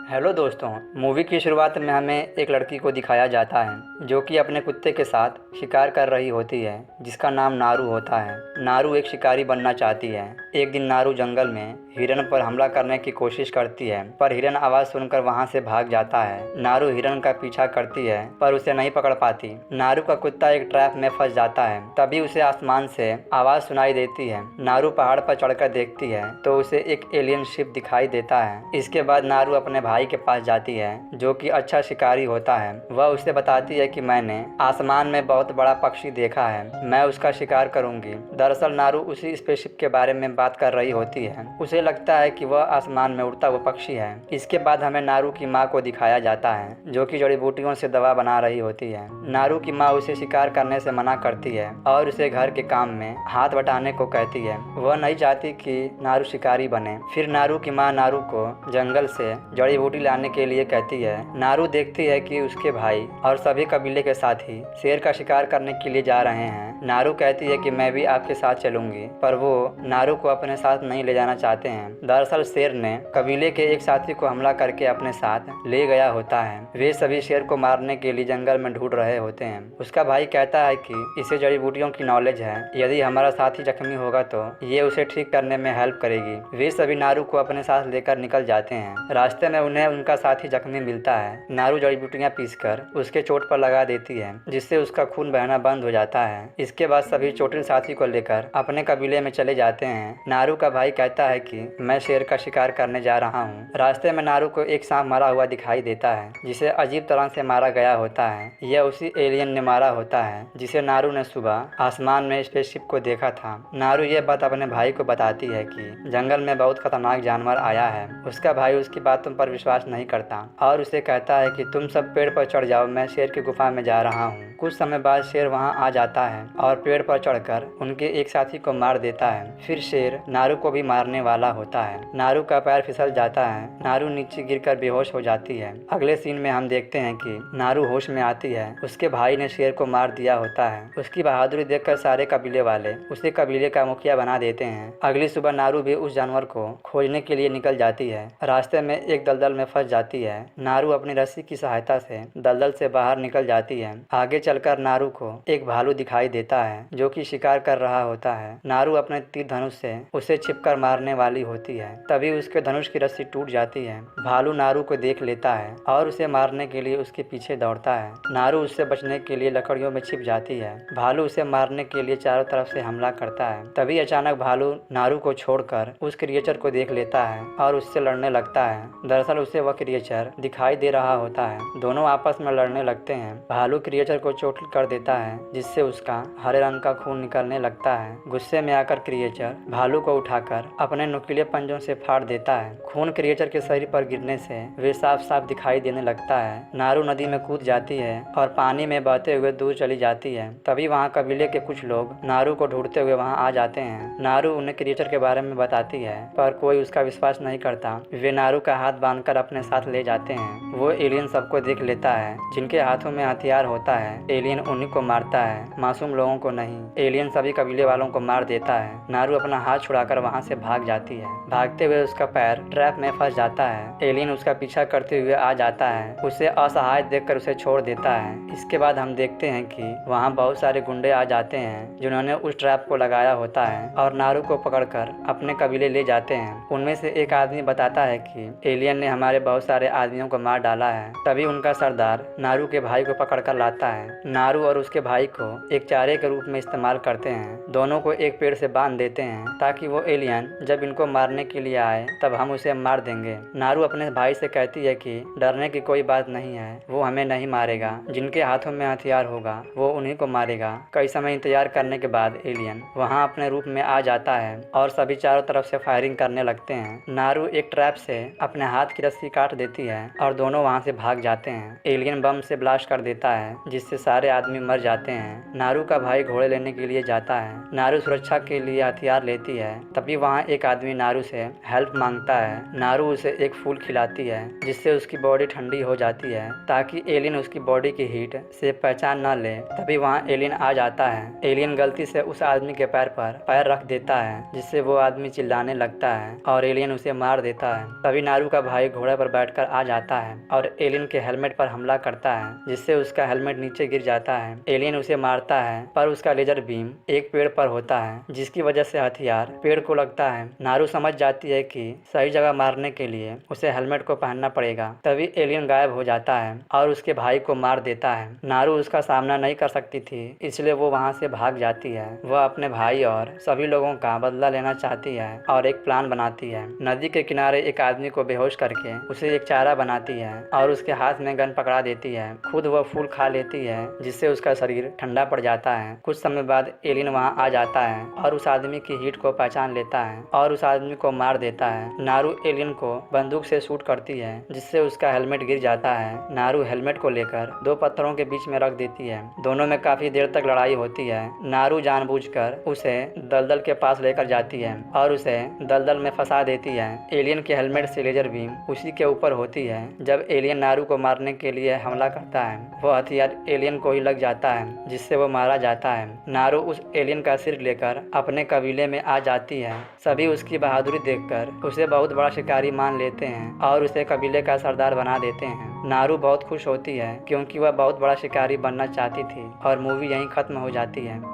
Hello दोस्तों। Movie की शुरुआत में हमें एक लड़की को दिखाया जाता है जो कि अपने कुत्ते के साथ शिकार कर रही होती है जिसका नाम नारू होता है। नारू एक शिकारी बनना चाहती है। एक दिन नारू जंगल में हिरन पर हमला करने की कोशिश करती है पर हिरन आवाज़ सुनकर वहां से भाग जाता है। नारू हिरन का पीछा करती है पर उसे नहीं पकड़ पाती। नारू का कुत्ता एक ट्रैप में फंस जाता है। तभी उसे आसमान से आवाज़ सुनाई देती है। नारू पहाड़ पर चढ़कर देखती है तो उसे एक एलियन शिप दिखाई देता है। इसके बाद नारू अपने भाई के पास जाती है जो कि अच्छा शिकारी होता है। वह उसे बताती है कि मैंने आसमान में बहुत बड़ा पक्षी देखा है, मैं उसका शिकार करूंगी। दरअसल नारू उसी स्पेसशिप के बारे में बात कर रही होती है। उसे लगता है कि वह आसमान में उड़ता हुआ पक्षी है। इसके बाद हमें नारू की माँ को दिखाया जाता है जो कि जड़ी बूटियों से दवा बना रही होती है। नारू की माँ उसे शिकार करने से मना करती है और उसे घर के काम में हाथ बटाने को कहती है। वह नहीं चाहती कि नारू शिकारी बने। फिर नारू की माँ नारू को जंगल से जड़ी बूटी लाने के लिए कहती है। नारू देखती है कि उसके भाई और सभी कबीले के साथी शेर का शिकार करने के लिए जा रहे हैं। नारू कहती है कि मैं भी आपके साथ चलूंगी, पर वो नारू को अपने साथ नहीं ले जाना चाहते हैं। दरअसल शेर ने कबीले के एक साथी को हमला करके अपने साथ ले गया होता है। वे सभी शेर को मारने के लिए जंगल में ढूंढ रहे होते हैं। उसका भाई कहता है कि इसे जड़ी बूटियों की नॉलेज है, यदि हमारा साथी जख्मी होगा तो ये उसे ठीक करने में हेल्प करेगी। वे सभी नारू को अपने साथ लेकर निकल जाते हैं। रास्ते में उन्हें उनका साथी जख्मी मिलता है। नारू जड़ी बूटियां पीसकर उसके चोट पर लगा देती है जिससे उसका खून बहना बंद हो जाता है। इसके बाद सभी चोटिल साथी को लेकर अपने कबीले में चले जाते हैं। नारू का भाई कहता है कि मैं शेर का शिकार करने जा रहा हूँ। रास्ते में नारू को एक सांप मरा हुआ दिखाई देता है जिसे अजीब तरह से मारा गया होता है। यह उसी एलियन ने मारा होता है जिसे नारू ने सुबह आसमान में स्पेसशिप को देखा था। नारू ये बात अपने भाई को बताती है कि जंगल में बहुत खतरनाक जानवर आया है। उसका भाई उसकी बातों पर विश्वास नहीं करता और उसे कहता है कि तुम सब पेड़ पर चढ़ जाओ, मैं शेर की गुफा में जा रहा हूँ। कुछ समय बाद शेर वहां आ जाता है और पेड़ पर चढ़कर उनके एक साथी को मार देता है। फिर शेर नारू को भी मारने वाला होता है। नारू का पैर फिसल जाता है। नारू नीचे गिरकर बेहोश हो जाती है। अगले सीन में हम देखते हैं कि नारू होश में आती है। उसके भाई ने शेर को मार दिया होता है। उसकी बहादुरी देखकर सारे कबीले वाले उसे कबीले का मुखिया बना देते हैं। अगली सुबह नारू भी उस जानवर को खोजने के लिए निकल जाती है। रास्ते में एक दलदल में फंस जाती है। नारू अपनी रस्सी की सहायता से दलदल से बाहर निकल जाती है। आगे चलकर नारू को एक भालू दिखाई देता है जो कि शिकार कर रहा होता है। नारू अपने तीर धनुष से उसे छिपकर मारने वाली होती है। तभी उसके धनुष की रस्सी टूट जाती है। भालू नारू को देख लेता है और उसे मारने के लिए उसके पीछे दौड़ता है। नारू उससे बचने के लिए लकड़ियों में छिप जाती है। भालू उसे मारने के लिए चारों तरफ से हमला करता है। तभी अचानक भालू नारू को छोड़कर उस क्रिएचर को देख लेता है और उससे लड़ने लगता है। दरअसल उसे वह क्रिएचर दिखाई दे रहा होता है। दोनों आपस में लड़ने लगते हैं। भालू क्रिएचर को चोट कर देता है जिससे उसका हरे रंग का खून निकलने लगता है। गुस्से में आकर क्रिएचर भालू को उठाकर अपने नुकीले पंजों से फाड़ देता है। खून क्रिएचर के शरीर पर गिरने से वे साफ साफ दिखाई देने लगता है। नारू नदी में कूद जाती है और पानी में बहते हुए दूर चली जाती है। तभी वहाँ कबीले के कुछ लोग नारू को ढूंढते हुए वहाँ आ जाते हैं। नारू उन्हें क्रिएचर के बारे में बताती है पर कोई उसका विश्वास नहीं करता। वे नारू का हाथ बांधकर अपने साथ ले जाते हैं। वो एलियन सबको देख लेता है। जिनके हाथों में हथियार होता है एलियन उन्हीं को मारता है, मासूम लोगों को नहीं। एलियन सभी कबीले वालों को मार देता है। नारू अपना हाथ छुड़ाकर वहां से भाग जाती है। भागते हुए उसका पैर ट्रैप में फंस जाता है। एलियन उसका पीछा करते हुए आ जाता है। उसे असहाय देखकर उसे छोड़ देता है। इसके बाद हम देखते हैं कि वहाँ बहुत सारे गुंडे आ जाते हैं जिन्होंने उस ट्रैप को लगाया होता है और नारू को पकड़कर अपने कबीले ले जाते हैं। उनमें से एक आदमी बताता है कि एलियन ने हमारे बहुत सारे आदमियों को मार डाला है। तभी उनका सरदार नारू के भाई को पकड़कर लाता है। नारू और उसके भाई को एक चारे के रूप में इस्तेमाल करते हैं। दोनों को एक पेड़ से बांध देते हैं ताकि वो एलियन जब इनको मारने के लिए आए तब हम उसे मार देंगे। नारू अपने भाई से कहती है कि डरने की कोई बात नहीं है, वो हमें नहीं मारेगा। जिनके हाथों में हथियार होगा वो उन्हीं को मारेगा। कई समय इंतजार करने के बाद एलियन वहाँ अपने रूप में आ जाता है और सभी चारों तरफ से फायरिंग करने लगते हैं। नारू एक ट्रैप से अपने हाथ की रस्सी काट देती है और दोनों वहाँ से भाग जाते हैं। एलियन बम से ब्लास्ट कर देता है जिससे सारे आदमी मर जाते हैं। नारू का का भाई घोड़े लेने के लिए जाता है। नारू सुरक्षा के लिए हथियार लेती है। तभी वहाँ एक आदमी नारू से हेल्प मांगता है। नारू उसे एक फूल खिलाती है जिससे उसकी बॉडी ठंडी हो जाती है ताकि एलियन उसकी बॉडी की हीट से पहचान न ले। तभी वहाँ एलियन आ जाता है। एलियन गलती से उस आदमी के पैर पर पैर रख देता है जिससे वो आदमी चिल्लाने लगता है और एलियन उसे मार देता है। तभी नारू का भाई घोड़े पर बैठकर आ जाता है और एलियन के हेलमेट पर हमला करता है जिससे उसका हेलमेट नीचे गिर जाता है। एलियन उसे मारता है पर उसका लेजर बीम एक पेड़ पर होता है जिसकी वजह से हथियार पेड़ को लगता है। नारू समझ जाती है कि सही जगह मारने के लिए उसे हेलमेट को पहनना पड़ेगा। तभी एलियन गायब हो जाता है और उसके भाई को मार देता है। नारू उसका सामना नहीं कर सकती थी इसलिए वो वहाँ से भाग जाती है। वह अपने भाई और सभी लोगों का बदला लेना चाहती है और एक प्लान बनाती है। नदी के किनारे एक आदमी को बेहोश करके उसे एक चारा बनाती है और उसके हाथ में गन पकड़ा देती है। खुद वह फूल खा लेती है जिससे उसका शरीर ठंडा पड़ जाता है। कुछ समय बाद एलियन वहाँ आ जाता है और उस आदमी की हीट को पहचान लेता है और उस आदमी को मार देता है। नारू एलियन को बंदूक से शूट करती है जिससे उसका हेलमेट गिर जाता है। नारू हेलमेट को लेकर दो पत्थरों के बीच में रख देती है। दोनों में काफी देर तक लड़ाई होती है। नारू जानबूझकर उसे दलदल के पास लेकर जाती है और उसे दलदल में फंसा देती है। एलियन के हेलमेट से लेजर बीम उसी के ऊपर होती है। जब एलियन नारू को मारने के लिए हमला करता है वह हथियार एलियन को ही लग जाता है जिससे वो मारा जाता है। नारू उस एलियन का सिर लेकर अपने कबीले में आ जाती है। सभी उसकी बहादुरी देखकर उसे बहुत बड़ा शिकारी मान लेते हैं और उसे कबीले का सरदार बना देते हैं। नारू बहुत खुश होती है क्योंकि वह बहुत बड़ा शिकारी बनना चाहती थी और मूवी यहीं खत्म हो जाती है।